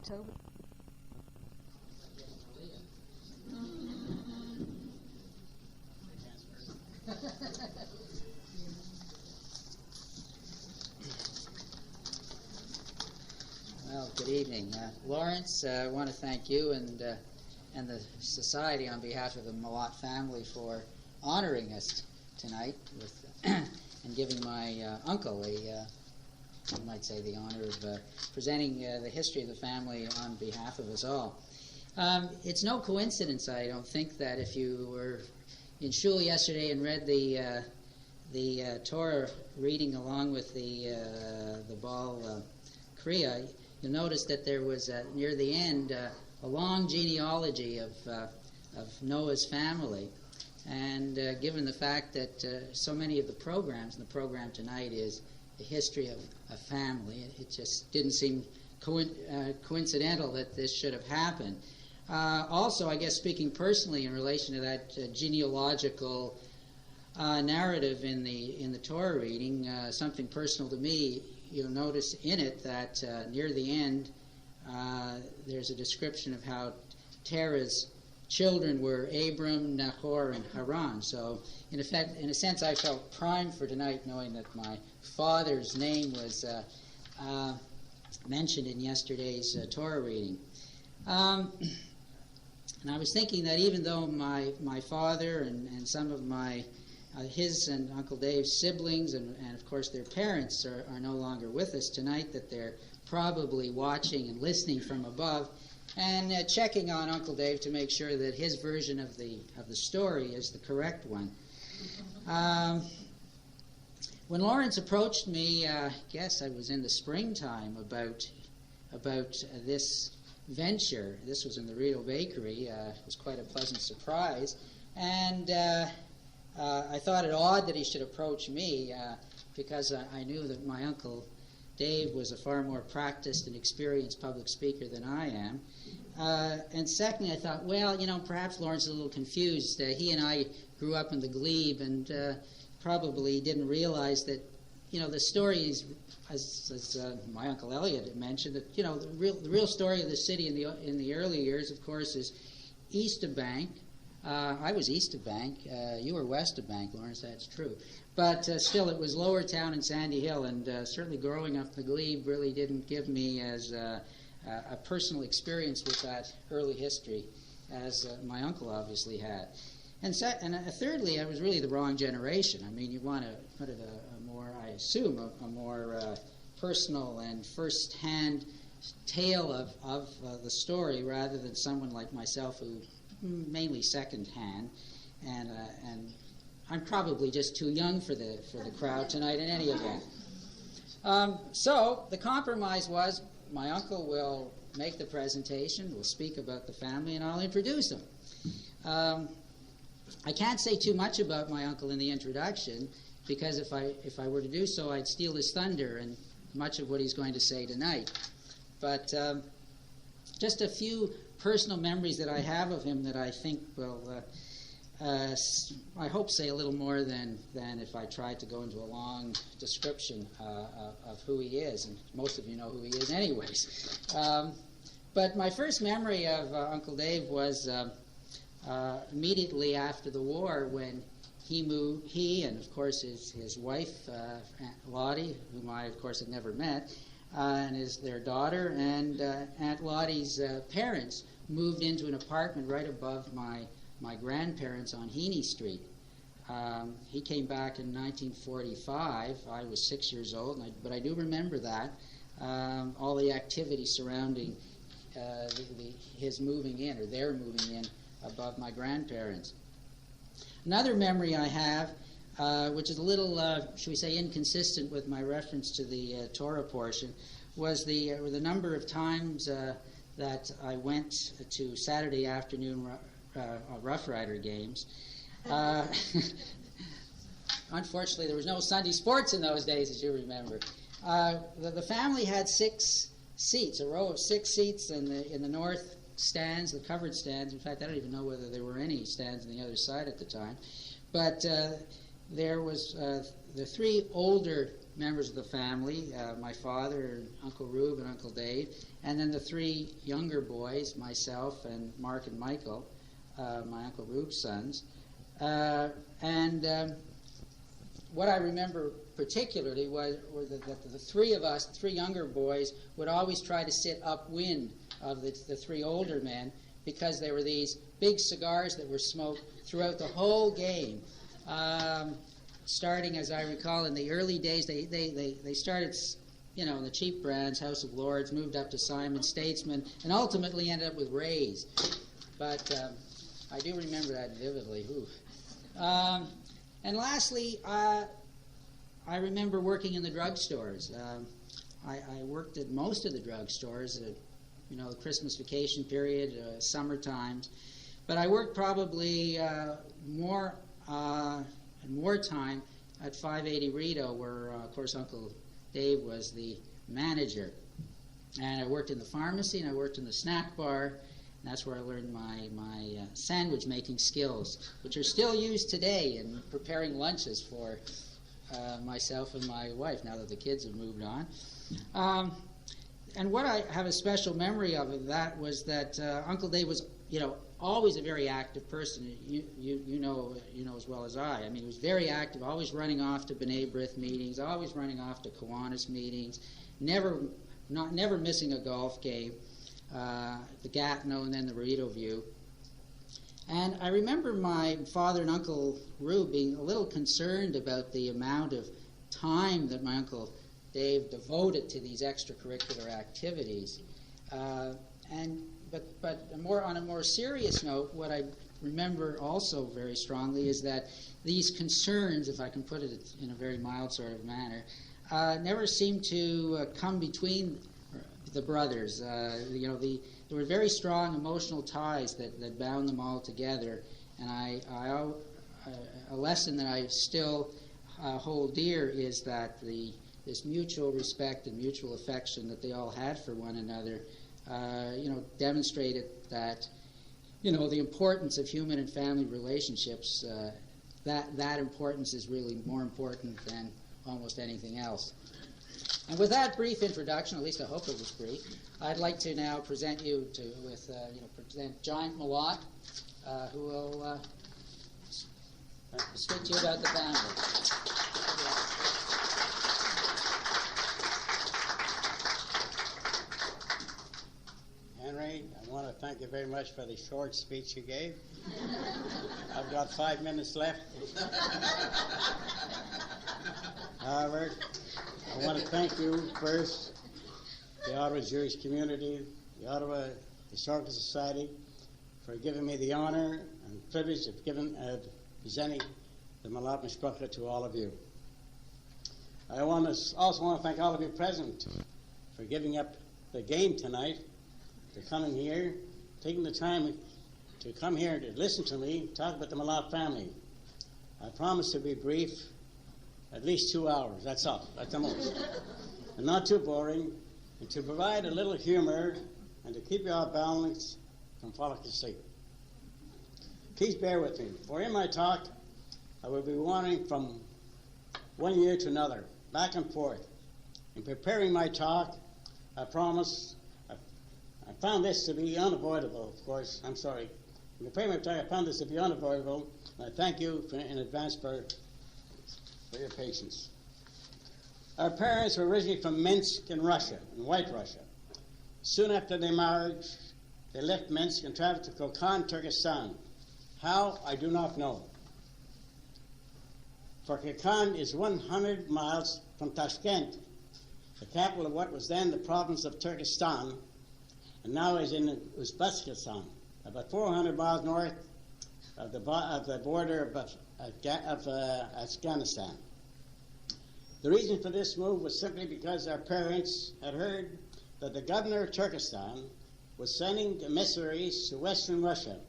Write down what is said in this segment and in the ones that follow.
October. Well, good evening. Lawrence, I want to thank you and the Society on behalf of the Molot family for honoring us tonight with and giving my uncle you might say, the honor of presenting the history of the family on behalf of us all. It's no coincidence, I don't think, that if you were in shul yesterday and read the Torah reading along with the Baal Kriya, you'll notice that there was near the end a long genealogy of Noah's family. And given the fact that so many of the programs, and the program tonight is the history of a family, it just didn't seem coincidental that this should have happened. Also, I guess speaking personally in relation to that genealogical narrative in the Torah reading, something personal to me, you'll notice in it that near the end there's a description of how Terah's children were Abram, Nahor, and Haran. So, in a sense, I felt primed for tonight, knowing that my father's name was mentioned in yesterday's Torah reading. And I was thinking that even though my father and some of his and Uncle Dave's siblings and of course their parents are no longer with us tonight, that they're probably watching and listening from above and checking on Uncle Dave to make sure that his version of the story is the correct one. When Lawrence approached me, I guess I was in the springtime about this venture. This was in the Rito Bakery. It was quite a pleasant surprise, and I thought it odd that he should approach me because I knew that my Uncle Dave was a far more practiced and experienced public speaker than I am. And secondly, I thought, well, perhaps Lawrence is a little confused. He and I grew up in the glebe and probably didn't realize that, the stories, as my Uncle Elliot had mentioned, that, the real story of the city in the early years, of course, is east of Bank. I was east of Bank. You were west of Bank, Lawrence, that's true. But still, it was Lower Town and Sandy Hill, and certainly growing up in the glebe really didn't give me as a personal experience with that early history as my uncle obviously had. And thirdly, I was really the wrong generation. I mean, you want to put it a more, I assume, a more personal and first-hand tale of the story rather than someone like myself who mainly second-hand, and I'm probably just too young for the crowd tonight in any event. So the compromise was my uncle will make the presentation, we'll speak about the family, and I'll introduce him. I can't say too much about my uncle in the introduction because if I were to do so, I'd steal his thunder and much of what he's going to say tonight. But just a few personal memories that I have of him that I think will, I hope, say a little more than if I tried to go into a long description of who he is, and most of you know who he is anyways. But my first memory of Uncle Dave was immediately after the war when he and of course his wife, Aunt Lottie, whom I of course had never met, and their daughter and Aunt Lottie's parents moved into an apartment right above my grandparents on Heaney Street. He came back in 1945. I was 6 years old, but I do remember that. All the activity surrounding his moving in, or their moving in, above my grandparents. Another memory I have, which is a little, should we say, inconsistent with my reference to the Torah portion, was the number of times that I went to Saturday afternoon Rough Rider games. Unfortunately, there was no Sunday sports in those days, as you remember. The family had 6 seats, a row of 6 seats in the north stands, the covered stands. In fact, I don't even know whether there were any stands on the other side at the time. But there was the 3 older members of the family, my father, Uncle Rube, and Uncle Dave, and then the three younger boys, myself and Mark and Michael, my Uncle Rube's sons. What I remember particularly was that the three of us, the three younger boys, would always try to sit upwind of the three older men, because there were these big cigars that were smoked throughout the whole game. Starting, as I recall, in the early days, they started, in the cheap brands, House of Lords, moved up to Simon, Statesman, and ultimately ended up with Ray's. But I do remember that vividly. And lastly, I remember working in the drugstores. I worked at most of the drugstores, the Christmas vacation period, summer times. But I worked probably more time at 580 Rito, where, of course, Uncle Dave was the manager. And I worked in the pharmacy, and I worked in the snack bar. And that's where I learned my sandwich making skills, which are still used today in preparing lunches for myself and my wife, now that the kids have moved on. And what I have a special memory of that was that Uncle Dave was, always a very active person. You know as well as I. I mean, he was very active, always running off to B'nai B'rith meetings, always running off to Kiwanis meetings, never missing a golf game. The Gatineau and then the Rito View. And I remember my father and Uncle Rube being a little concerned about the amount of time that my Uncle Dave devoted to these extracurricular activities. But on a more serious note, what I remember also very strongly is that these concerns, if I can put it in a very mild sort of manner, never seemed to come between the brothers. There were very strong emotional ties that bound them all together, and a lesson that I still hold dear is that this mutual respect and mutual affection that they all had for one another, demonstrated that, the importance of human and family relationships. That importance is really more important than almost anything else. And with that brief introduction, at least I hope it was brief, I'd like to now present you present Giant Molot, who will speak to you about the family. Henry, I want to thank you very much for the short speech you gave. I've got 5 minutes left. However, I want to thank you first, the Ottawa Jewish community, the Ottawa Historical Society, for giving me the honor and privilege of presenting the Molot Mishpacha to all of you. I also want to thank all of you present for giving up the game tonight, for coming here, taking the time to come here to listen to me talk about the Molot family. I promise to be brief. At least 2 hours, that's all, that's the most. And not too boring, and to provide a little humor and to keep you all balanced from falling asleep. Please bear with me, for in my talk, I will be wandering from one year to another, back and forth. In preparing my talk, I found this to be unavoidable, of course, I'm sorry. In preparing my talk, I found this to be unavoidable, and I thank you in advance for your patience. Our parents were originally from Minsk in Russia, in White Russia. Soon after their marriage, they left Minsk and traveled to Kokand, Turkestan. How, I do not know. For Kokand is 100 miles from Tashkent, the capital of what was then the province of Turkestan, and now is in Uzbekistan, about 400 miles north of the border of Afghanistan. The reason for this move was simply because our parents had heard that the governor of Turkestan was sending emissaries to Western Russia,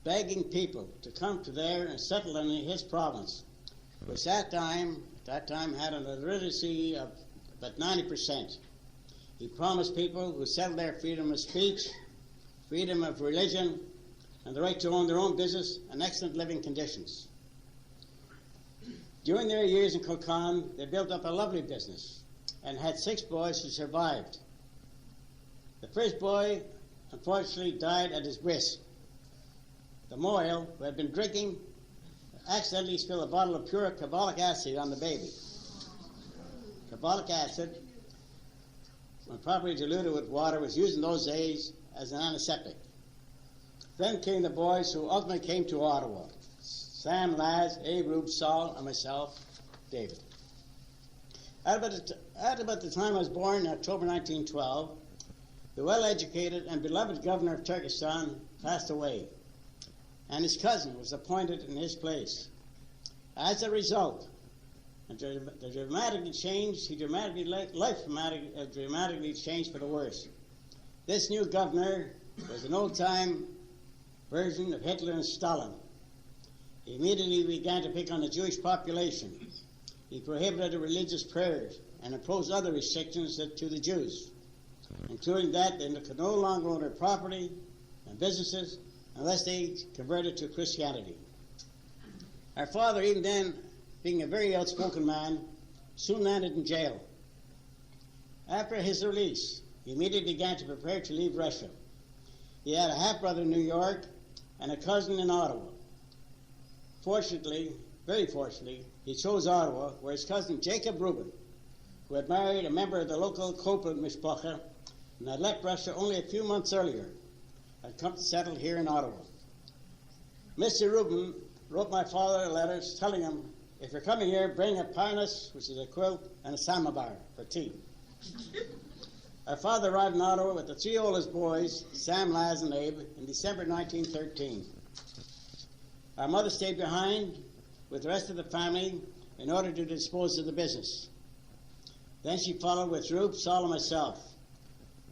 begging people to come to there and settle in his province, which at that time had an illiteracy of about 90%. He promised people who settled there freedom of speech, freedom of religion, and the right to own their own business and excellent living conditions. During their years in Kokon, they built up a lovely business and had 6 boys who survived. The first boy, unfortunately, died at his bris. The Moyle, who had been drinking, accidentally spilled a bottle of pure carbolic acid on the baby. Carbolic acid, when properly diluted with water, was used in those days as an antiseptic. Then came the boys who ultimately came to Ottawa: Sam, Laz, Abe, Rube, Saul, and myself, David. At about the time I was born, in October 1912, the well-educated and beloved governor of Turkestan passed away, and his cousin was appointed in his place. As a result, the dramatically changed, life dramatically changed for the worse. This new governor was an old-time version of Hitler and Stalin. He immediately began to pick on the Jewish population. He prohibited religious prayers and imposed other restrictions to the Jews, including that they could no longer own their property and businesses unless they converted to Christianity. Our father, even then, being a very outspoken man, soon landed in jail. After his release, he immediately began to prepare to leave Russia. He had a half-brother in New York and a cousin in Ottawa. Fortunately, very fortunately, he chose Ottawa, where his cousin Jacob Rubin, who had married a member of the local Kopel Mishpacha and had left Russia only a few months earlier, had come to settle here in Ottawa. Mr. Rubin wrote my father letters telling him, "If you're coming here, bring a parnas," which is a quilt, and a samovar for tea. Our father arrived in Ottawa with the 3 oldest boys, Sam, Laz, and Abe, in December 1913. Our mother stayed behind with the rest of the family in order to dispose of the business. Then she followed with Rube, Saul, and myself.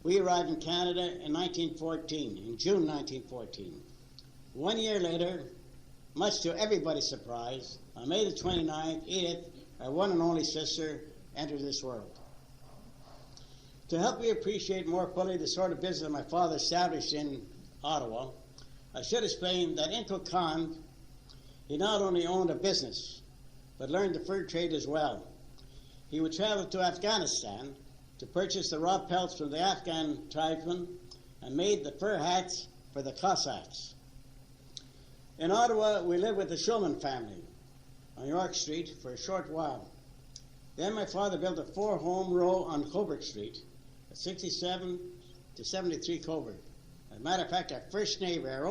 We arrived in Canada in 1914, in June 1914. 1 year later, much to everybody's surprise, on May the 29th, Edith, our one and only sister, entered this world. To help you appreciate more fully the sort of business my father established in Ottawa, I should explain that in Kokon, he not only owned a business, but learned the fur trade as well. He would travel to Afghanistan to purchase the raw pelts from the Afghan tribesmen and made the fur hats for the Cossacks. In Ottawa, we lived with the Shulman family on York Street for a short while. Then my father built a 4-home row on Coburg Street, at 67 to 73 Coburg. As a matter of fact, our first neighbor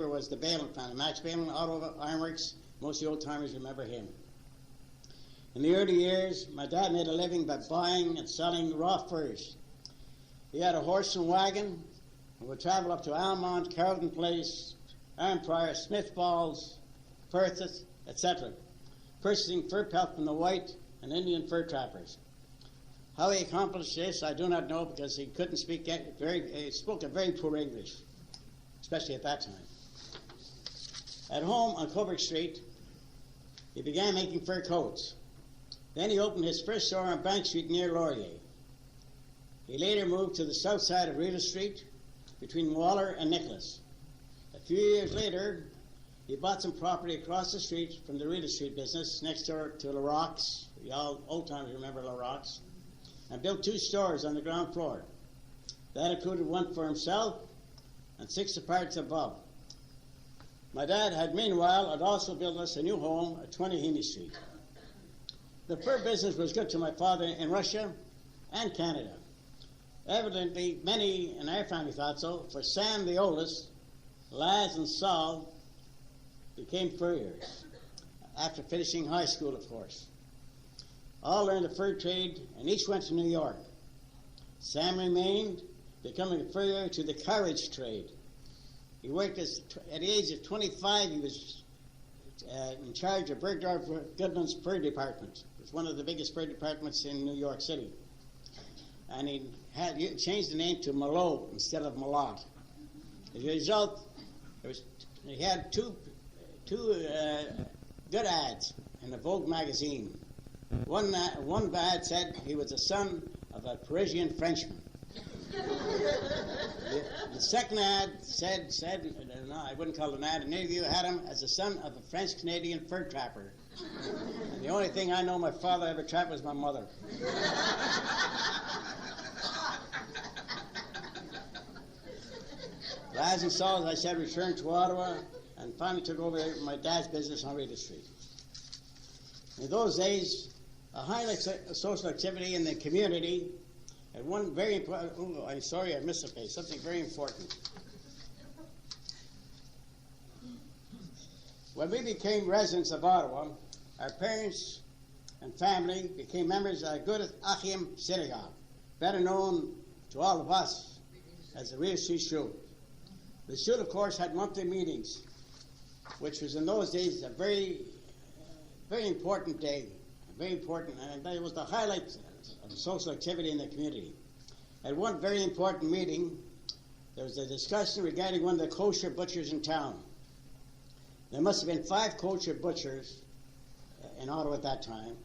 was the Balin family, Max Balin, Ottawa Ironworks. Most of the old-timers remember him. In the early years, my dad made a living by buying and selling raw furs. He had a horse and wagon and would travel up to Almont, Carlton Place, Arnprior, Smith Falls, Perth, etc., purchasing fur pelt from the white and Indian fur trappers. How he accomplished this, I do not know, because he couldn't speak he spoke a very poor English, especially at that time. At home on Coburg Street, he began making fur coats. Then he opened his first store on Bank Street near Laurier. He later moved to the south side of Rita Street, between Waller and Nicholas. A few years later, he bought some property across the street from the Rita Street business, next door to La Rocks. Y'all old-timers remember La Rocks. And built 2 stores on the ground floor. That included one for himself and 6 apartments above. My dad had meanwhile also built us a new home at 20 Heaney Street. The fur business was good to my father in Russia and Canada. Evidently, many in our family thought so, for Sam, the oldest, Laz and Saul became furriers, after finishing high school, of course. All learned the fur trade, and each went to New York. Sam remained, becoming a furrier to the carriage trade. He worked at the age of 25. He was in charge of Bergdorf Goodman's fur department. It was one of the biggest fur departments in New York City. And he had changed the name to Molot instead of Molot. As a result, he had two good ads in the Vogue magazine. One ad said he was the son of a Parisian Frenchman. The second ad said, no, I wouldn't call it an ad, an interview had him as the son of a French-Canadian fur trapper And the only thing I know my father ever trapped was my mother. As and saw, as I said, returned to Ottawa and finally took over my dad's business on Reedy Street. In those days, a highlight social activity in the community had one very important, oh, I'm sorry I missed a page, something very important. When we became residents of Ottawa, our parents and family became members of the Good Achim Synagogue, better known to all of us as the Reedy Street Shul. The shul, of course, had monthly meetings, which was in those days a very important day, very important, and it was the highlight of the social activity in the community. At one very important meeting, there was a discussion regarding one of the kosher butchers in town. There must have been 5 kosher butchers in Ottawa at that time,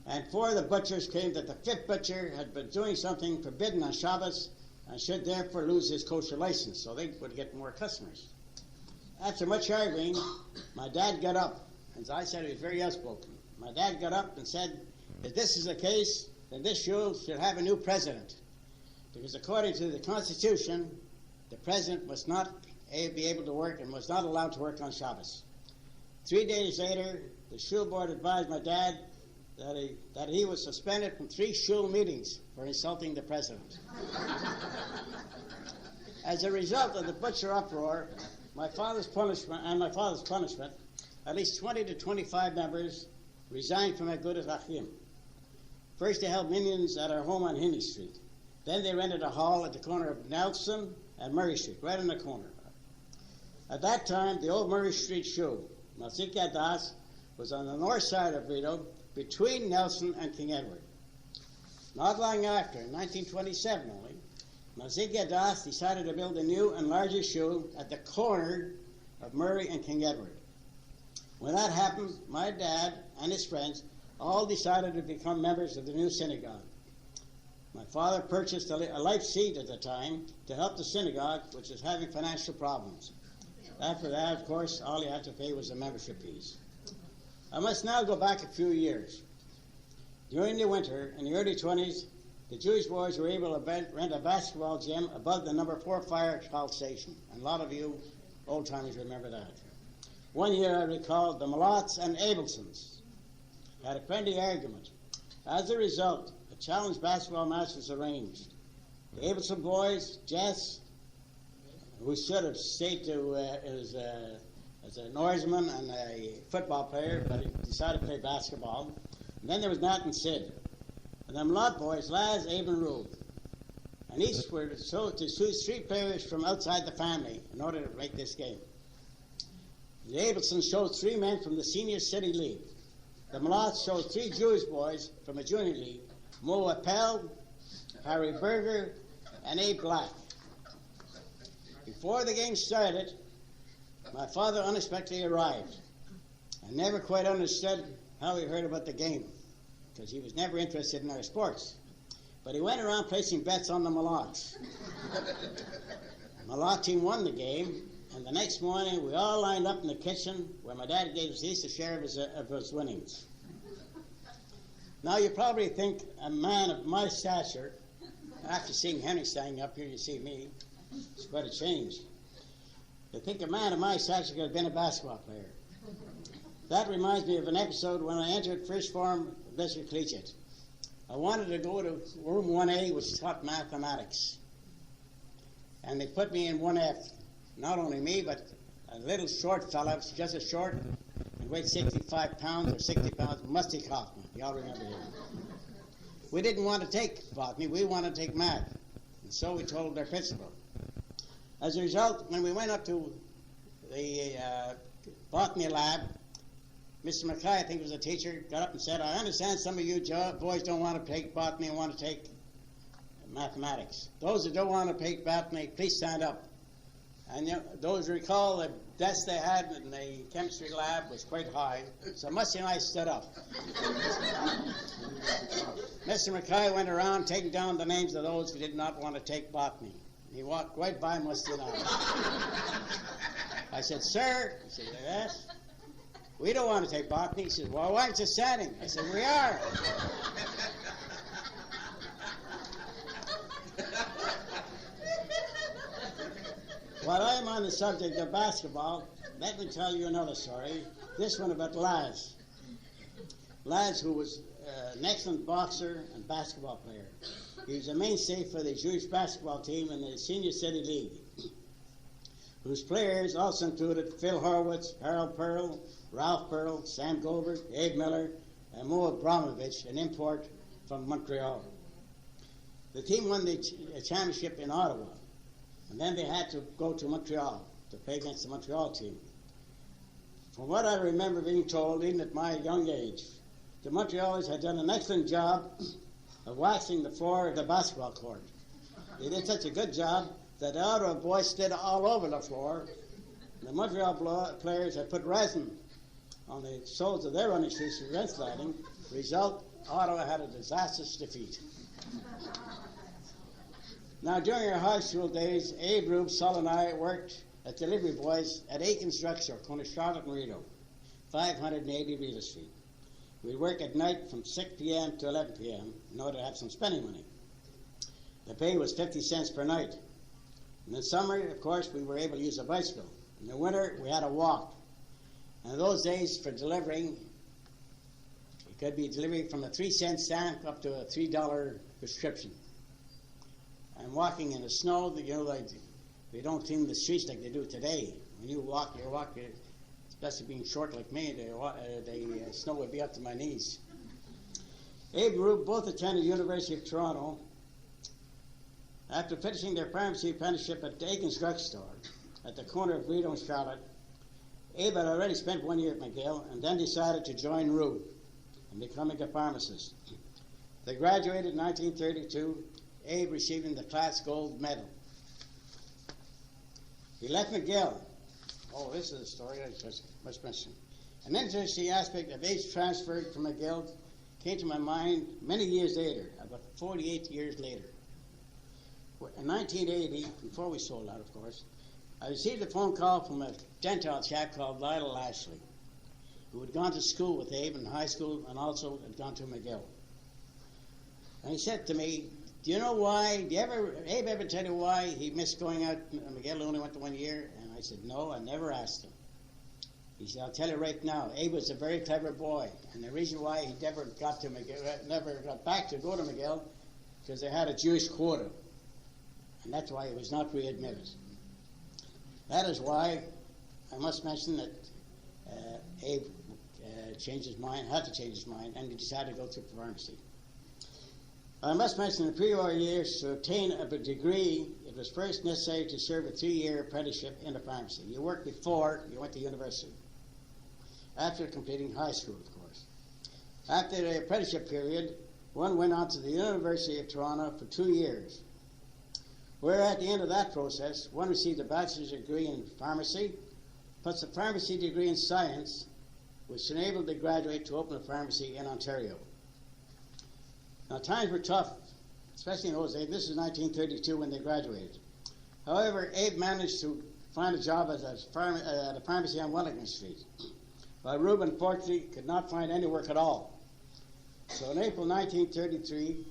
and 4 of the butchers claimed that the 5th butcher had been doing something forbidden on Shabbos and should therefore lose his kosher license, so they would get more customers. After much arguing, my dad got up, and as I said, he was very outspoken. My dad got up and said, if this is the case, then this shul should have a new president, because according to the Constitution, the president must not be able to work and was not allowed to work on Shabbos. 3 days later, the shul board advised my dad that he was suspended from 3 shul meetings for insulting the president. As a result of the butcher uproar, my father's punishment, at least 20 to 25 members resigned from Agudas Achim. First, they held meetings at our home on Henry Street. Then they rented a hall at the corner of Nelson and Murray Street, right in the corner. At that time, the old Murray Street shul, Mazik Yadas, was on the north side of Rideau, between Nelson and King Edward. Not long after, in 1927 only, Mazik Yadas decided to build a new and larger shul at the corner of Murray and King Edward. When that happened, my dad and his friends all decided to become members of the new synagogue. My father purchased a life seat at the time to help the synagogue, which was having financial problems. After that, of course, all you had to pay was the membership fees. I must now go back a few years. During the winter, in the early 20s, the Jewish boys were able to rent a basketball gym above the number 4 fire call station. And a lot of you old-timers remember that. One year, I recall, the Molots and Abelsons had a friendly argument. As a result, a challenge basketball match was arranged. The Abelson boys, Jess, who should have stayed to as an oarsman and a football player, but he decided to play basketball. And then there was Nat and Sid. And the Molot boys, Laz, Abe, and Rube. And each were to choose 3 players from outside the family in order to make this game. The Abelsons chose 3 men from the Senior City League. The Molots chose 3 Jewish boys from a junior league, Mo Appel, Harry Berger, and Abe Black. Before the game started, my father unexpectedly arrived. I never quite understood how he heard about the game, because he was never interested in our sports. But he went around placing bets on the Molots. The Molot team won the game, and the next morning we all lined up in the kitchen where my dad gave us each a share of his winnings. Now you probably think a man of my stature, after seeing Henry standing up here, you see me, it's quite a change. You think a man of my stature could have been a basketball player. That reminds me of an episode when I entered first form Bishop Collegiate. I wanted to go to room 1A, which taught mathematics. And they put me in 1F. Not only me, but a little short fella, just as short, and weighed 65 pounds or 60 pounds, Musty Kaufman. You all remember him. We didn't want to take botany, we wanted to take math. And so we told their principal. As a result, when we went up to the botany lab, Mr. McKay, I think was a teacher, got up and said, I understand some of you boys don't want to take botany and want to take mathematics. Those who don't want to take botany, please stand up. And those who recall the desk they had in the chemistry lab was quite high, so Musty and I stood up. Mr. McKay went around taking down the names of those who did not want to take botany. He walked right by Musty and I. I said, sir, he said, yes, we don't want to take botany. He says, well, why aren't you standing? I said, we are. While I'm on the subject of basketball, let me tell you another story. This one about Laz. Laz, who was an excellent boxer and basketball player. He was a mainstay for the Jewish basketball team in the Senior City League, whose players also included Phil Horwitz, Harold Pearl, Ralph Pearl, Sam Goldberg, Abe Miller, and Mo Abramovich, an import from Montreal. The team won the championship in Ottawa, and then they had to go to Montreal to play against the Montreal team. From what I remember being told, even at my young age, the Montrealers had done an excellent job of waxing the floor of the basketball court. They did such a good job that the Ottawa boys stood all over the floor. The Montreal players had put resin on the soles of their running shoes to prevent sliding. Result, Ottawa had a disastrous defeat. Now, during our high school days, Abe, Rube, Sol, and I worked as delivery boys at Aiken's Drugstore, corner Charlotte and Rideau, 580 Rideau Street. We'd work at night from 6 p.m. to 11 p.m. in order to have some spending money. The pay was 50 cents per night. In the summer, of course, we were able to use a bicycle. In the winter, we had to walk. And in those days, for delivering, it could be delivery from a 3-cent stamp up to a $3 prescription. And walking in the snow, you know, they don't clean the streets like they do today. When you walk, especially being short like me, the snow would be up to my knees. Abe and Rube both attended the University of Toronto. After finishing their pharmacy apprenticeship at Aiken's Drugstore at the corner of Rideau and Charlotte, Abe had already spent 1 year at McGill and then decided to join Rube in becoming a pharmacist. They graduated in 1932, Abe receiving the class gold medal. He left McGill. Oh, this is a story I must mention. An interesting aspect of Abe's transfer from McGill came to my mind many years later, about 48 years later. In 1980, before we sold out, of course, I received a phone call from a Gentile chap called Lyle Ashley, who had gone to school with Abe in high school and also had gone to McGill. And he said to me, do you know why? Abe ever tell you why he missed going out? McGill only went to 1 year. And I said, no, I never asked him. He said, I'll tell you right now. Abe was a very clever boy, and the reason why he never got to McGill, never got back to go to McGill, because they had a Jewish quota, and that's why he was not readmitted. That is why I must mention that Abe changed his mind, had to change his mind, and he decided to go to pharmacy. I must mention in the pre-war years, to obtain a degree, it was first necessary to serve a 3-year apprenticeship in a pharmacy. You worked before you went to university, after completing high school, of course. After the apprenticeship period, one went on to the University of Toronto for 2 years, where at the end of that process, one received a bachelor's degree in pharmacy, plus a pharmacy degree in science, which enabled the graduate to open a pharmacy in Ontario. Now, times were tough, especially in those days. This is 1932 when they graduated. However, Abe managed to find a job at a pharmacy on Wellington Street, while Rube, unfortunately, could not find any work at all. So in April 1933,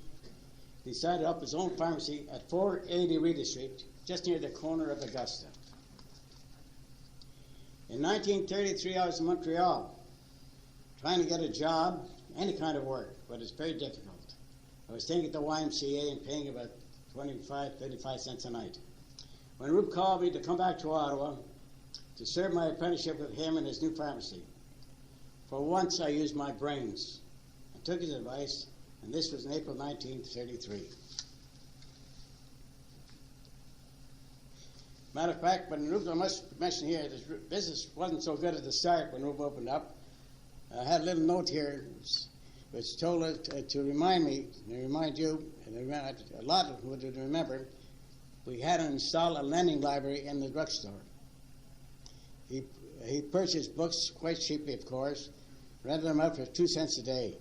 he decided to up his own pharmacy at 480 Rideau Street, just near the corner of Augusta. In 1933, I was in Montreal, trying to get a job, any kind of work, but it's very difficult. I was staying at the YMCA and paying about 25, 35 cents a night. When Rube called me to come back to Ottawa to serve my apprenticeship with him in his new pharmacy, for once I used my brains. I took his advice, and this was in April 1933. Matter of fact, when Rube, I must mention here, this business wasn't so good at the start when Rube opened up. I had a little note here which told us to remind me, and remind you, and a lot of you would remember, we had to install a lending library in the drugstore. He purchased books quite cheaply, of course, rented them out for 2 cents a day.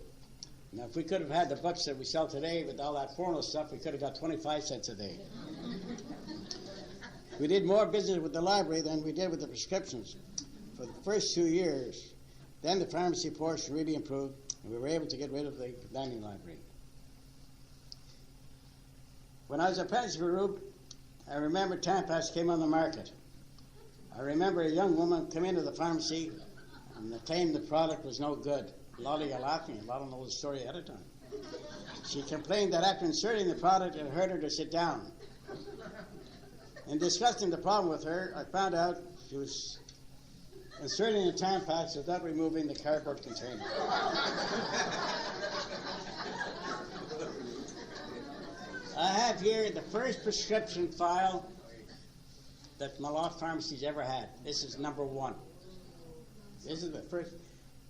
Now, if we could have had the books that we sell today with all that porno stuff, we could have got 25 cents a day. We did more business with the library than we did with the prescriptions. For the first 2 years, Then the pharmacy portion really improved, and we were able to get rid of the lending library. When I was apprentice for Rube, I remember Tampax came on the market. I remember a young woman come into the pharmacy and claimed the product was no good. A lot of you are laughing. A lot of them know the story ahead of time. She complained that after inserting the product, it hurt her to sit down. In discussing the problem with her, I found out she was inserting the Tampax without removing the cardboard container. I have here the first prescription file that Molot pharmacies ever had. This is number 1. This is the first,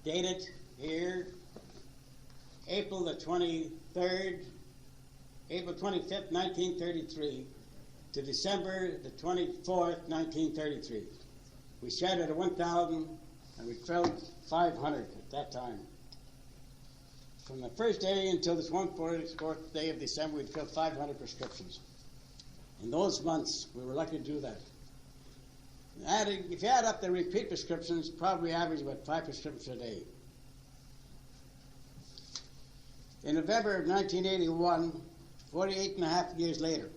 dated here, April 25th, 1933, to December 24th, 1933. We started at 1,000 and we filled 500 at that time. From the first day until this 144th day of December, we'd filled 500 prescriptions. In those months, we were lucky to do that. If you add up the repeat prescriptions, probably average about 5 prescriptions a day. In November of 1981, 48 and a half years later,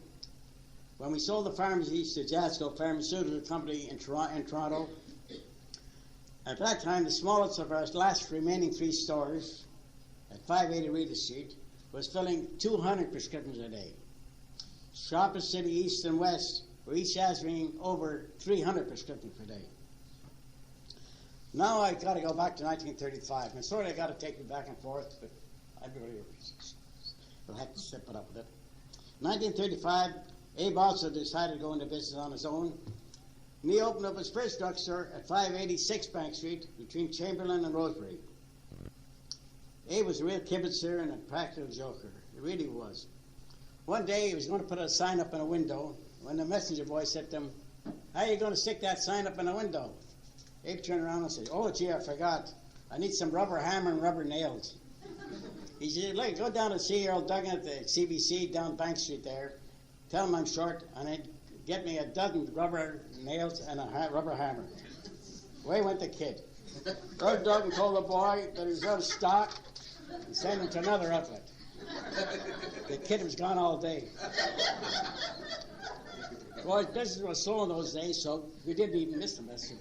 when we sold the pharmacies to Jasco Pharmaceutical Company in Toronto, at that time the smallest of our last remaining 3 stores at 580 Regis Street was filling 200 prescriptions a day. Shoppers City East and West were each averaging over 300 prescriptions per day. Now I got to go back to 1935, and sorry I got to take you back and forth, but everybody will have to step it up with it. 1935, Abe also decided to go into business on his own, and he opened up his first drugstore at 586 Bank Street between Chamberlain and Rosebery. Abe was a real kibitzer and a practical joker. He really was. One day he was going to put a sign up in a window when the messenger boy said to him, "How are you going to stick that sign up in a window?" Abe turned around and said, "Oh, gee, I forgot. I need some rubber hammer and rubber nails." He said, "Look, go down and see Earl Duggan at the CBC down Bank Street there. Tell him I'm short, and then get me a dozen rubber nails and a rubber hammer." Away went the kid. Earl Duggan told the boy that he was out of stock and sent him to another outlet. The kid was gone all day. Well, business was slow in those days, so we didn't even miss the message.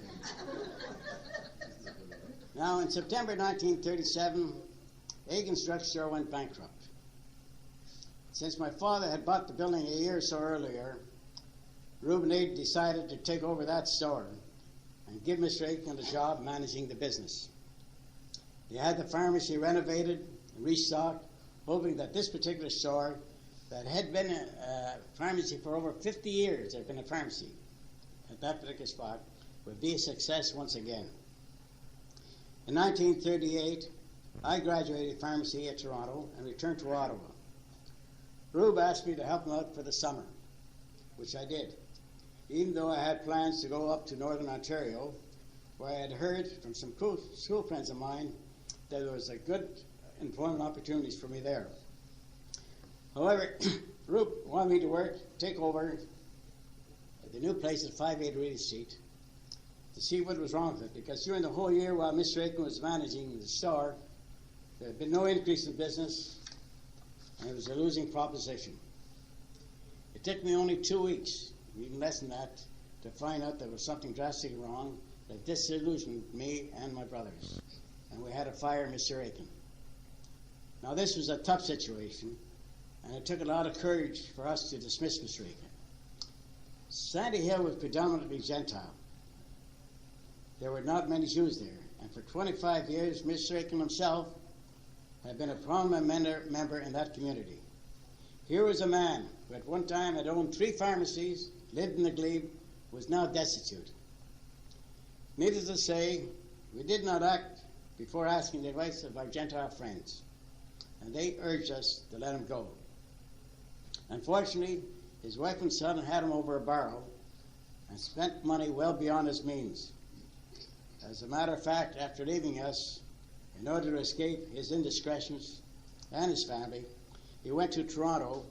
Now, in September 1937, Egan's drugstore went bankrupt. Since my father had bought the building a year or so earlier, Reuben Aid decided to take over that store and give Mr. Aiken a job managing the business. He had the pharmacy renovated and restocked, hoping that this particular store that had been a pharmacy for over 50 years, had been a pharmacy at that particular spot, would be a success once again. In 1938, I graduated pharmacy at Toronto and returned to Ottawa. Rube asked me to help him out for the summer, which I did, even though I had plans to go up to Northern Ontario, where I had heard from some school friends of mine that there was a good employment opportunities for me there. However, Rube wanted me to take over the new place at 580 Regis Street to see what was wrong with it, because during the whole year while Mr. Aiken was managing the store, there had been no increase in business, and it was a losing proposition. It took me only 2 weeks, even less than that, to find out there was something drastically wrong that disillusioned me and my brothers, and we had to fire Mr. Aiken. Now, this was a tough situation, and it took a lot of courage for us to dismiss Mr. Aiken. Sandy Hill was predominantly Gentile. There were not many Jews there, and for 25 years, Mr. Aiken himself had been a prominent member in that community. Here was a man who at one time had owned 3 pharmacies, lived in the glebe, was now destitute. Needless to say, we did not act before asking the advice of our Gentile friends, and they urged us to let him go. Unfortunately, his wife and son had him over a barrel and spent money well beyond his means. As a matter of fact, after leaving us, in order to escape his indiscretions and his family, he went to Toronto,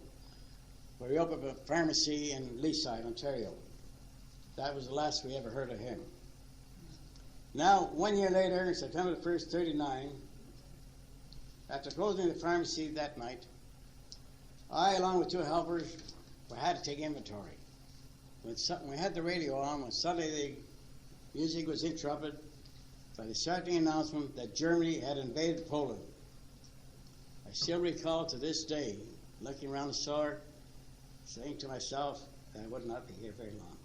where he opened a pharmacy in Leaside, Ontario. That was the last we ever heard of him. Now, 1 year later, September the 1st, 39, after closing the pharmacy that night, I, along with 2 helpers, had to take inventory. When we had the radio on, when suddenly the music was interrupted by the startling announcement that Germany had invaded Poland. I still recall to this day, looking around the store, saying to myself that I would not be here very long.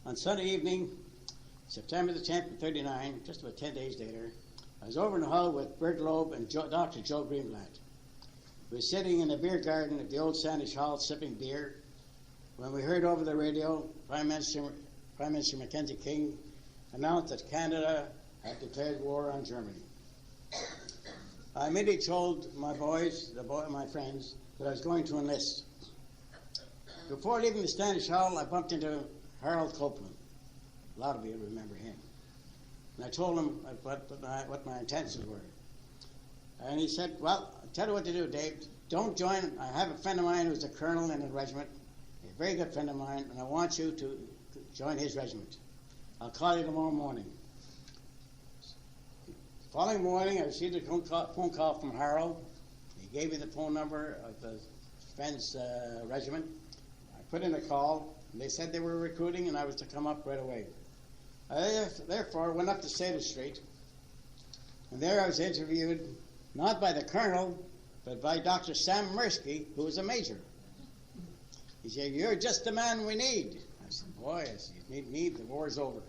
On Sunday evening, September the 10th of 39, just about 10 days later, I was over in the hall with Bert Loeb and Dr. Joe Greenblatt. We were sitting in the beer garden at the old Sandwich Hall sipping beer when we heard over the radio Prime Minister Mackenzie King announced that Canada had declared war on Germany. I immediately told my my friends, that I was going to enlist. Before leaving the Standish Hall, I bumped into Harold Copeland. A lot of you remember him. And I told him what my intentions were. And he said, well, I'll tell you what to do, Dave. Don't join. I have a friend of mine who's a colonel in a regiment, a very good friend of mine, and I want you to join his regiment. I'll call you tomorrow morning. The following morning, I received a phone call from Harold. He gave me the phone number of the friend's regiment. I put in a call, and they said they were recruiting, and I was to come up right away. I therefore went up to Sater Street, and there I was interviewed not by the colonel, but by Dr. Sam Mirsky, who was a major. He said, "You're just the man we need." I said, "Boy, you need me, the war's over."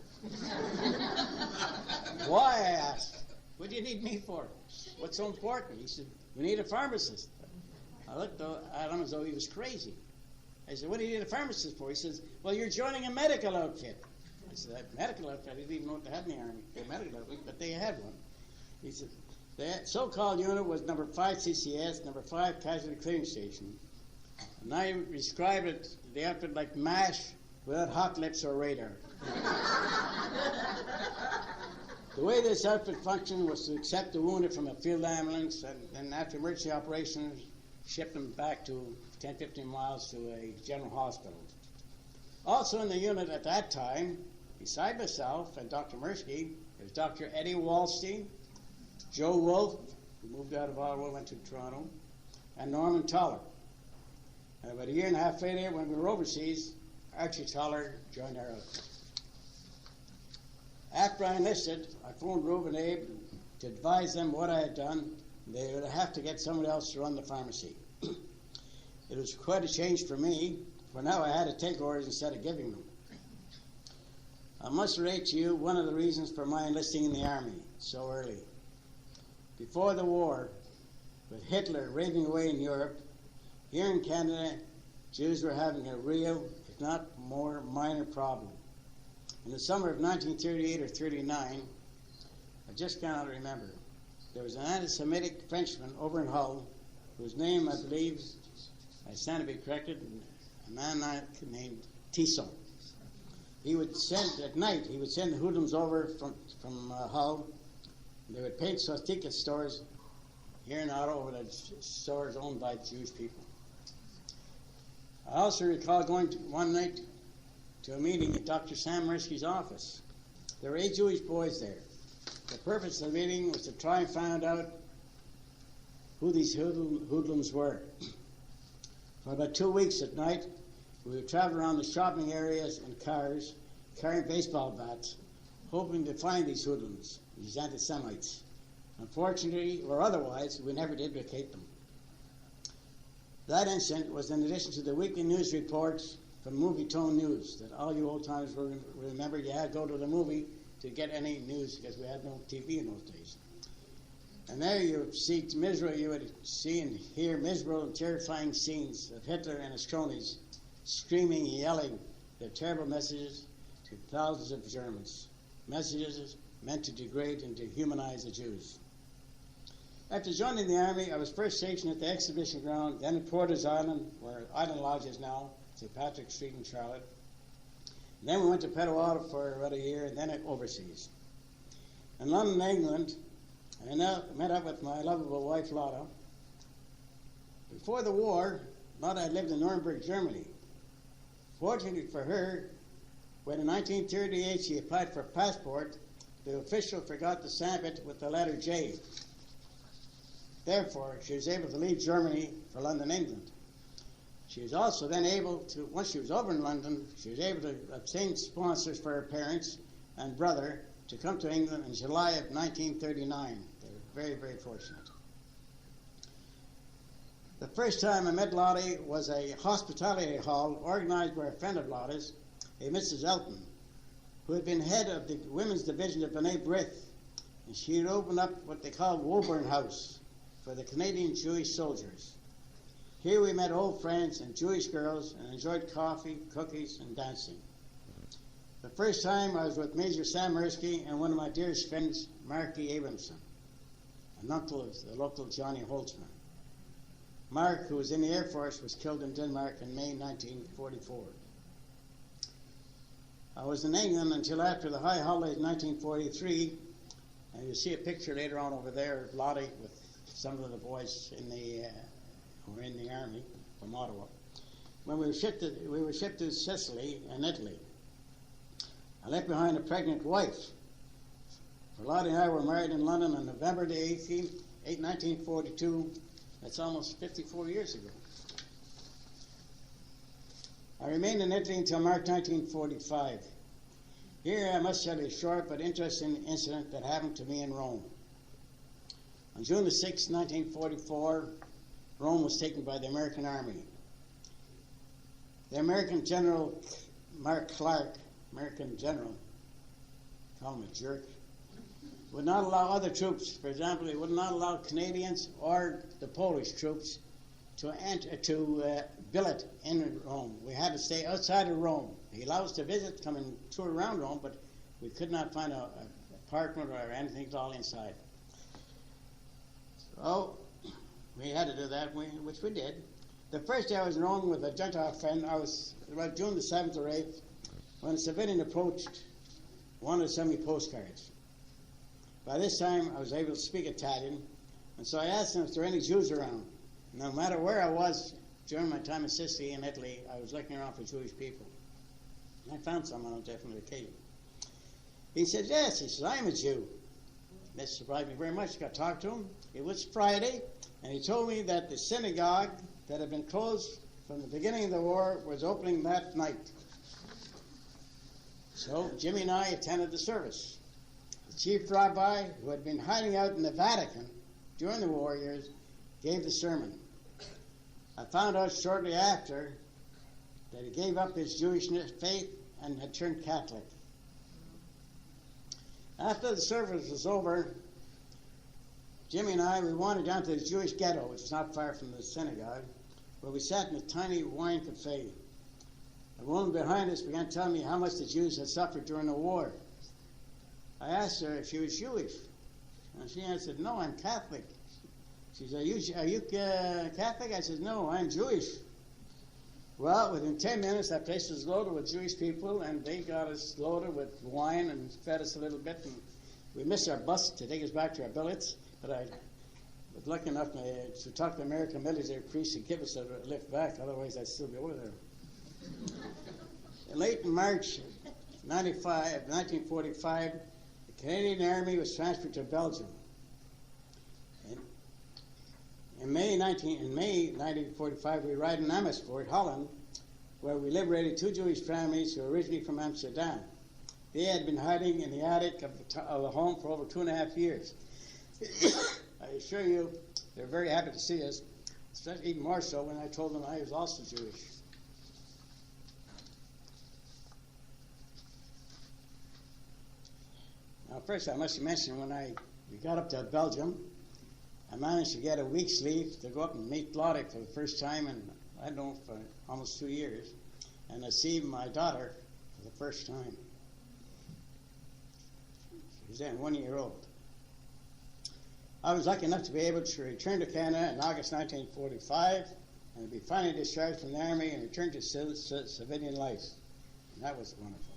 "Why?" I asked. "What do you need me for? What's so important?" He said, "We need a pharmacist." I looked at him as though he was crazy. I said, "What do you need a pharmacist for?" He says, "Well, you're joining a medical outfit." I said, "That medical outfit? I didn't even know what they had in the Army, a medical outfit, but they had one." He said, the so-called unit was number 5 CCS, number 5 Casualty Clearing Station. And I described it, the outfit, like MASH without hot lips or radar. The way this outfit functioned was to accept the wounded from a field ambulance and then after emergency operations, ship them back to 10, 15 miles to a general hospital. Also in the unit at that time, beside myself and Dr. Mirsky, there was Dr. Eddie Wallstein, Joe Wolf, who moved out of Ottawa, went to Toronto, and Norman Toller. And about a year and a half later, when we were overseas, Archie Toller joined our outfit. After I enlisted, I phoned Rube and Abe to advise them what I had done. They would have to get someone else to run the pharmacy. It was quite a change for me, for now I had to take orders instead of giving them. I must relate to you one of the reasons for my enlisting in the Army so early. Before the war, with Hitler raving away in Europe, here in Canada, Jews were having a real, if not more, minor problem. In the summer of 1938 or 39, I just cannot remember, there was an anti-Semitic Frenchman over in Hull, whose name, I believe, I stand to be corrected, a man named Tissot. He would send, at night, he would send the hoodlums over from Hull. They would paint swastika stores here in Ottawa, over the stores owned by Jewish people. I also recall going one night to a meeting at Dr. Sam Mirsky's office. There were 8 Jewish boys there. The purpose of the meeting was to try and find out who these hoodlums were. For about 2 weeks at night, we would travel around the shopping areas in cars, carrying baseball bats, hoping to find these hoodlums, these anti-Semites. Unfortunately, or otherwise, we never did locate them. That incident was in addition to the weekly news reports from Movie Tone News that all you old-timers will remember. You had to go to the movie to get any news because we had no TV in those days. And there you would see miserable, you would see and hear miserable and terrifying scenes of Hitler and his cronies screaming and yelling their terrible messages to thousands of Germans. Messages meant to degrade and dehumanize the Jews. After joining the Army, I was first stationed at the exhibition ground, then at Porter's Island, where Island Lodge is now, St. Patrick's Street in Charlotte. And then we went to Pettawatta for about a year, and then overseas. In London, England, I met up with my lovable wife, Lotta. Before the war, Lotta had lived in Nuremberg, Germany. Fortunately for her, When in 1938 she applied for a passport, the official forgot to stamp it with the letter J. Therefore, she was able to leave Germany for London, England. She was also then able to, once she was over in London, she was able to obtain sponsors for her parents and brother to come to England in July of 1939. They were very, very fortunate. The first time I met Lottie was a hospitality hall organized by a friend of Lottie's, a Mrs. Elton, who had been head of the women's division of B'nai B'rith, and she had opened up what they called Woburn House for the Canadian Jewish soldiers. Here we met old friends and Jewish girls and enjoyed coffee, cookies, and dancing. The first time I was with Major Sam Mirsky and one of my dearest friends, Marky Abramson, an uncle of the local Johnny Holtzman. Mark, who was in the Air Force, was killed in Denmark in May 1944. I was in England until after the high holidays in 1943, and you'll see a picture later on over there of Lottie with some of the boys in the who were in the army from Ottawa. When we were shipped to Sicily and Italy. I left behind a pregnant wife. For Lottie and I were married in London on November the 18th, 1942. That's almost 54 years ago. I remained in Italy until March 1945. Here I must tell you a short but interesting incident that happened to me in Rome. On June the 6th, 1944, Rome was taken by the American Army. The American General Mark Clark, American General, call him a jerk, would not allow other troops, for example, he would not allow Canadians or the Polish troops to billet in Rome. We had to stay outside of Rome. He allowed us to visit, come and tour around Rome, but we could not find an apartment or anything at all inside. So we had to do that, which we did. The first day I was in Rome with a Gentile friend, I was about June the 7th or 8th, when a civilian approached, wanted to send me postcards. By this time, I was able to speak Italian, and so I asked him if there were any Jews around. No matter where I was during my time in Sicily and Italy, I was looking around for Jewish people. And I found some on a different occasion. He said, yes, he says, I'm a Jew. That surprised me very much. I got to talk to him. It was Friday, and he told me that the synagogue that had been closed from the beginning of the war was opening that night. So Jimmy and I attended the service. The chief rabbi, who had been hiding out in the Vatican during the war years, gave the sermon. I found out shortly after that he gave up his Jewish faith and had turned Catholic. After the service was over, Jimmy and I, we wandered down to the Jewish ghetto, which is not far from the synagogue, where we sat in a tiny wine cafe. A woman behind us began telling me how much the Jews had suffered during the war. I asked her if she was Jewish, and she answered, no, I'm Catholic. She said, are you Catholic? I said, no, I'm Jewish. Well, within 10 minutes, that place was loaded with Jewish people, and they got us loaded with wine and fed us a little bit. And we missed our bus to take us back to our billets, but I was lucky enough to talk to the American military priest to give us a lift back. Otherwise, I'd still be over there. Late in March 1945, the Canadian Army was transferred to Belgium. In May 1945, we arrived in Amersfoort, Holland, where we liberated two Jewish families who were originally from Amsterdam. They had been hiding in the attic of the home for over 2.5 years. I assure you, they're very happy to see us, even more so when I told them I was also Jewish. Now, first I must mention when we got up to Belgium, I managed to get a week's leave to go up and meet Lottie for the first time in, I don't know, for almost 2 years, and to see my daughter for the first time. She was then 1 year old. I was lucky enough to be able to return to Canada in August 1945 and be finally discharged from the Army and return to civilian life. And that was wonderful.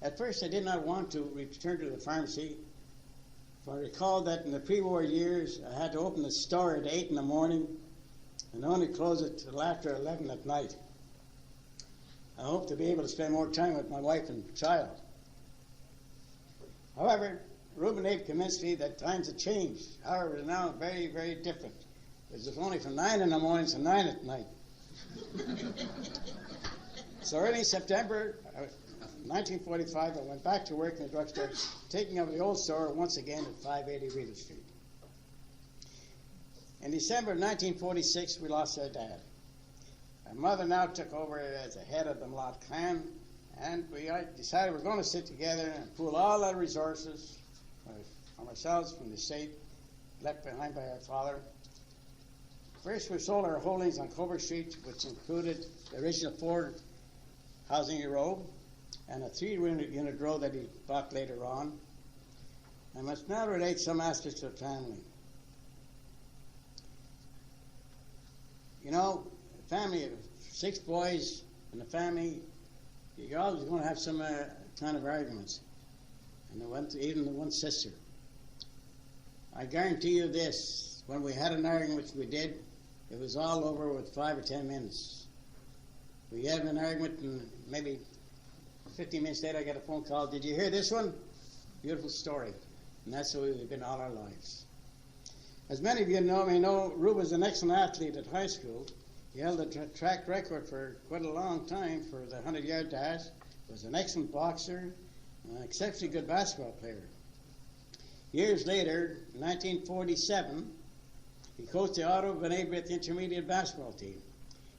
At first, I did not want to return to the pharmacy. I recall that in the pre-war years, I had to open the store at 8 in the morning and only close it till after 11 at night. I hope to be able to spend more time with my wife and child. However, Reuben Abe convinced me that times have changed. However, it's now very, very different. It's only from 9 in the morning to 9 at night. So early September 1945, I went back to work in the drugstore, taking over the old store once again at 580 Rita Street. In December of 1946, we lost our dad. My mother now took over as the head of the Molot clan, and we decided we're going to sit together and pool all our resources from ourselves, from the estate left behind by our father. First, we sold our holdings on Clover Street, which included the original 4 housing row and a 3-unit row that he bought later on. I must now relate some aspects of the family. You know, a family of 6 boys in the family, you're always going to have some kind of arguments. And even the one sister. I guarantee you this, when we had an argument, which we did, it was all over with 5 or 10 minutes. We had an argument, and maybe 15 minutes later I got a phone call. Did you hear this one? Beautiful story. And that's the way we've been all our lives. As many of you know, Rube was an excellent athlete at high school. He held a track record for quite a long time for the 100-yard dash. Was an excellent boxer, an exceptionally good basketball player. Years later, in 1947, he coached the Otto Benet intermediate basketball team.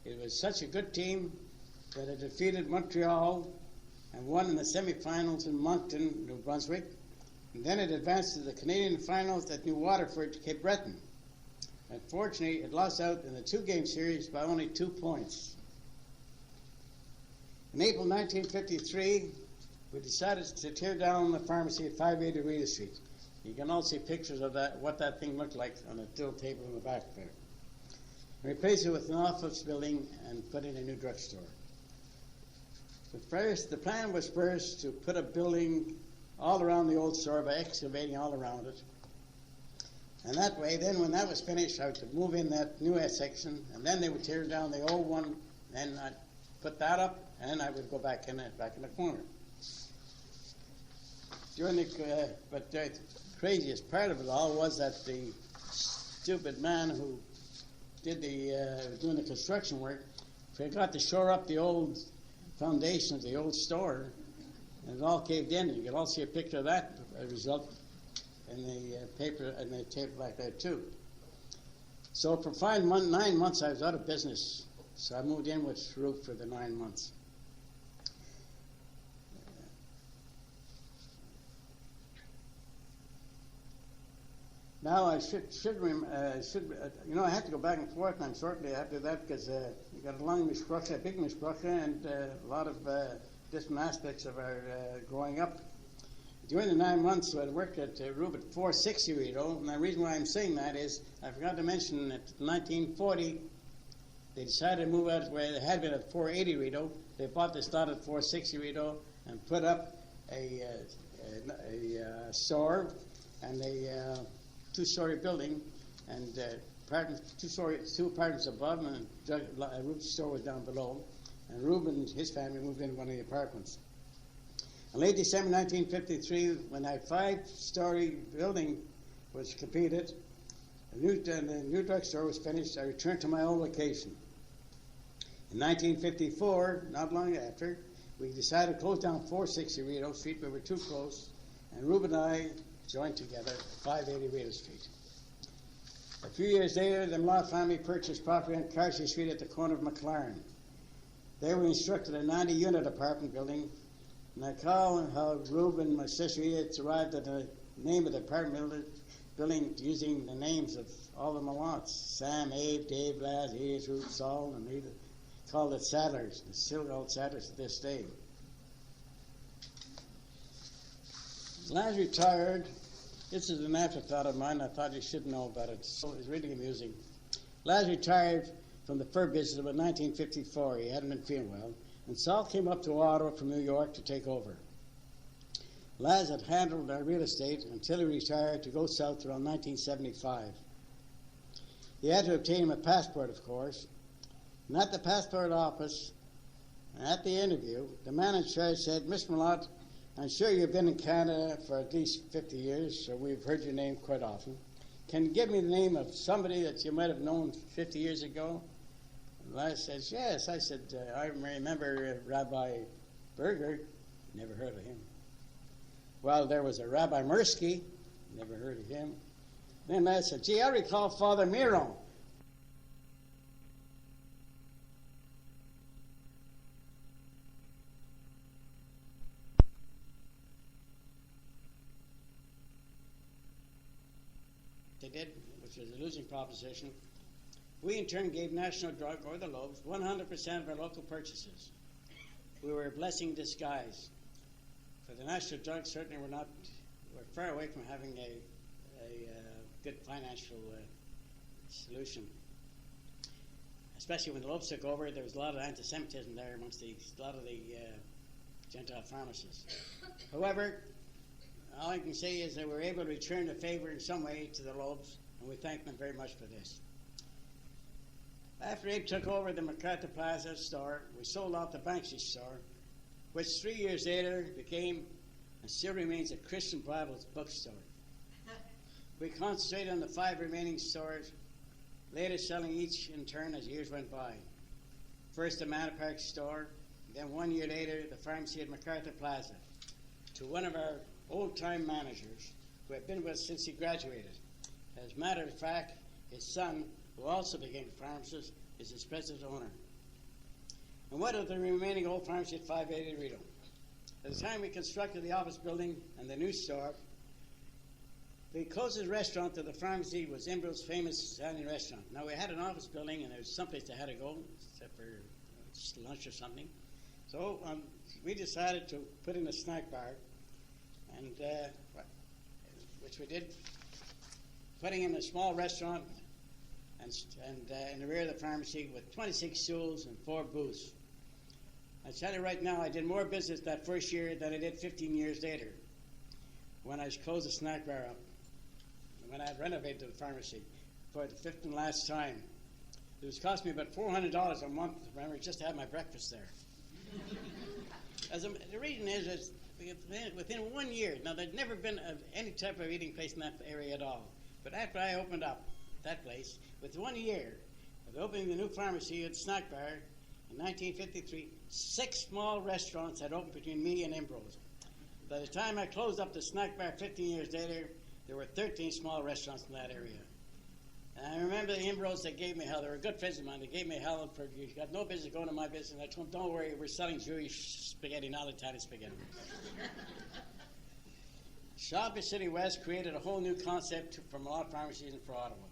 It was such a good team that it defeated Montreal and won in the semifinals in Moncton, New Brunswick. And then it advanced to the Canadian finals at New Waterford, Cape Breton. Unfortunately, it lost out in the 2-game series by only 2 points. In April 1953, we decided to tear down the pharmacy at 580 Rita Street. You can all see pictures of that, what that thing looked like on a steel table in the back there. We replaced it with an office building and put in a new drugstore. But first, the plan was first to put a building all around the old store by excavating all around it. And that way, then when that was finished, I would move in that new section, and then they would tear down the old one, and I'd put that up, and I would go back in the corner. But the craziest part of it all was that the stupid man who did doing the construction work forgot to shore up the old foundation of the old store, and it all caved in. You can all see a picture of that result in the paper and the tape back there too. So for 9 months I was out of business. So I moved in with Ruth for the 9 months. Now I I have to go back and forth, and I'm shortly after that because we got a long mishpacha, a big mishpacha, and a lot of different aspects of our growing up. During the 9 months, I worked at Rube at 460 Rito, and the reason why I'm saying that is I forgot to mention that in 1940 they decided to move out where they had been at 480 Rito. They bought this lot at 460 Rito and put up a store and a 2-story building, and two apartments above, and Rube's store was down below. And Rube and his family moved into one of the apartments. In late December 1953, when that 5-story building was completed, the new drugstore was finished, I returned to my old location. In 1954, not long after, we decided to close down 460 Rito Street. We were too close, and Rube and I joined together at 580 Rita Street. A few years later, the Molot family purchased property on Carson Street at the corner of McLaren. There we constructed a 90-unit apartment building, and I recall how Rube and my sister Edith arrived at the name of the apartment building using the names of all the Molots: Sam, Abe, Dave, Laz, Edith, Ruth, Saul, and they called it Sadlers. It's still called Sadlers to this day. Laz retired. This is an afterthought of mine. I thought you should know about it. So it's really amusing. Laz retired from the fur business about 1954. He hadn't been feeling well. And Saul came up to Ottawa from New York to take over. Laz had handled our real estate until he retired to go south around 1975. He had to obtain him a passport, of course. And at the passport office, And at the interview, the man in charge said, "Mr. Molot, I'm sure you've been in Canada for at least 50 years, so we've heard your name quite often. Can you give me the name of somebody that you might have known 50 years ago?" And I said, "Yes." I said, "I remember Rabbi Berger." Never heard of him. "Well, there was a Rabbi Mirsky." Never heard of him. Then I said, "Gee, I recall Father Miron." They did, which was a losing proposition. We in turn gave National Drug, or the Lobes, 100% of our local purchases. We were a blessing in disguise. For the National Drug, certainly we're far away from having a good financial solution. Especially when the Lobes took over, there was a lot of anti-Semitism there amongst a lot of the Gentile pharmacists. However, all I can say is that we were able to return the favor in some way to the Lobes, and we thank them very much for this. After Abe took over the MacArthur Plaza store, we sold out the Banksy store, which 3 years later became and still remains a Christian Bible bookstore. We concentrated on the 5 remaining stores, later selling each in turn as years went by. First the Manor Park store, then 1 year later the pharmacy at MacArthur Plaza, to one of our old-time managers who had been with us since he graduated. As a matter of fact, his son, who also became a pharmacist, is its present owner. And what of the remaining old pharmacy at 580 Rideau? At the time we constructed the office building and the new store, the closest restaurant to the pharmacy was Imbro's famous Italian restaurant. Now, we had an office building, and there was someplace they had to go, except for just lunch or something. So we decided to put in a snack bar, and which we did, putting in a small restaurant and in the rear of the pharmacy with 26 stools and 4 booths. I tell you right now, I did more business that first year than I did 15 years later when I closed the snack bar up, when I had renovated the pharmacy for the 5th and last time. It was cost me about $400 a month, remember, just to have my breakfast there. The reason is within 1 year, now there'd never been any type of eating place in that area at all, but after I opened up that place, with 1 year of opening the new pharmacy at Snack Bar in 1953, 6 small restaurants had opened between me and Imbro's. By the time I closed up the Snack Bar 15 years later, there were 13 small restaurants in that area. And I remember the Imbro's that gave me hell. They were good friends of mine. They gave me hell for, "You got no business going to my business." I told them, "Don't worry, we're selling Jewish spaghetti, not Italian spaghetti." Shopping City West created a whole new concept for Molot pharmacies and for Ottawa.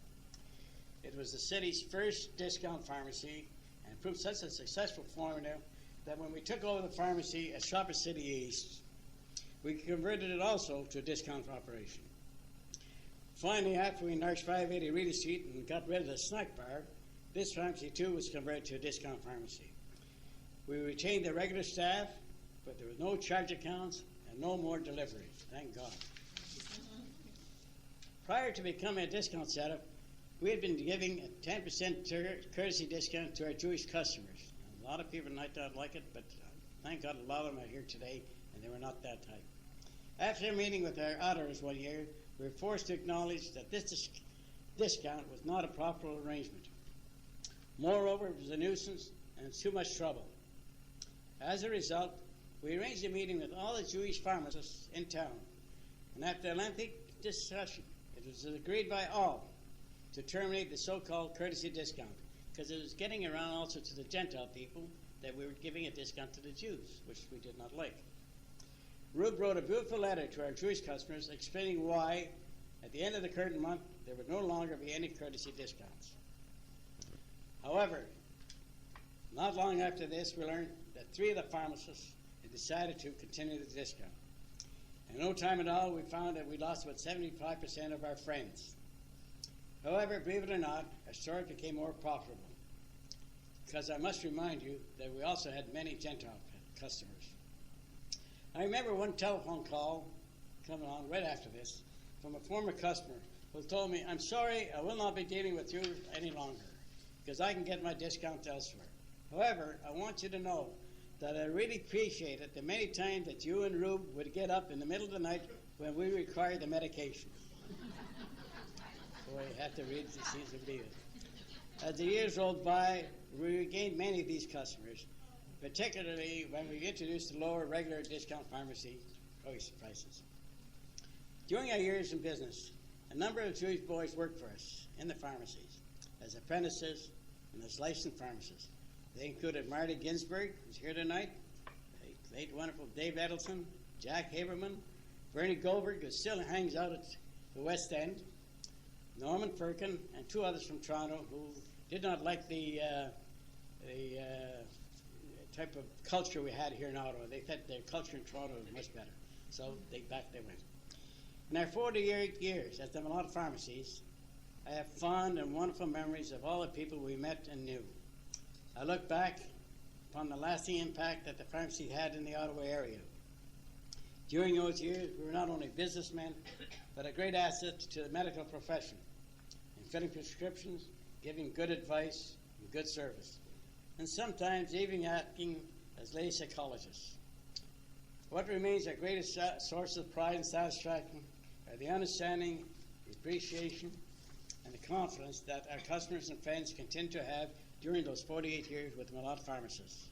It was the city's first discount pharmacy and proved such a successful formula that when we took over the pharmacy at Shopper City East, we converted it also to a discount operation. Finally, after we enlarged 580 Reedy Street and got rid of the snack bar, this pharmacy too was converted to a discount pharmacy. We retained the regular staff, but there was no charge accounts and no more deliveries, thank God. Prior to becoming a discount setup, we had been giving a 10% courtesy discount to our Jewish customers. A lot of people might not like it, but thank God a lot of them are here today, and they were not that type. After a meeting with our auditors 1 year, we were forced to acknowledge that this discount was not a proper arrangement. Moreover, it was a nuisance and too much trouble. As a result, we arranged a meeting with all the Jewish pharmacists in town, and after a lengthy discussion, it was agreed by all to terminate the so-called courtesy discount, because it was getting around also to the Gentile people that we were giving a discount to the Jews, which we did not like. Rube wrote a beautiful letter to our Jewish customers explaining why, at the end of the current month, there would no longer be any courtesy discounts. However, not long after this, we learned that 3 of the pharmacists had decided to continue the discount. In no time at all, we found that we lost about 75% of our friends. However, believe it or not, our store became more profitable, because I must remind you that we also had many Gentile customers. I remember one telephone call coming on right after this from a former customer who told me, "I'm sorry, I will not be dealing with you any longer because I can get my discount elsewhere. However, I want you to know that I really appreciated the many times that you and Rube would get up in the middle of the night when we required the medication. Boy, I have to read to see some deal. As the years rolled by, we regained many of these customers, particularly when we introduced the lower regular discount pharmacy prices. During our years in business, a number of Jewish boys worked for us in the pharmacies as apprentices and as licensed pharmacists. They included Marty Ginsburg, who's here tonight, the late wonderful Dave Edelson, Jack Haberman, Bernie Goldberg, who still hangs out at the West End, Norman Firkin, and two others from Toronto who did not like the type of culture we had here in Ottawa. They thought their culture in Toronto was much better. So back they went. In our 48 years at the Molot pharmacies, I have fond and wonderful memories of all the people we met and knew. I look back upon the lasting impact that the pharmacy had in the Ottawa area. During those years, we were not only businessmen, but a great asset to the medical profession in filling prescriptions, giving good advice, and good service, and sometimes even acting as lay psychologists. What remains our greatest source of pride and satisfaction are the understanding, the appreciation, and the confidence that our customers and friends continue to have during those 48 years with Molot pharmacists.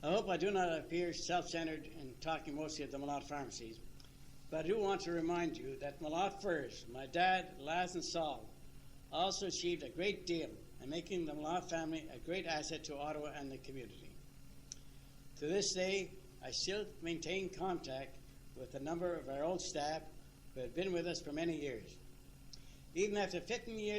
I hope I do not appear self-centered in talking mostly of the Molot pharmacies, but I do want to remind you that Molot first, my dad, Laz, and Saul, also achieved a great deal in making the Molot family a great asset to Ottawa and the community. To this day, I still maintain contact with a number of our old staff who have been with us for many years. Even after 15 years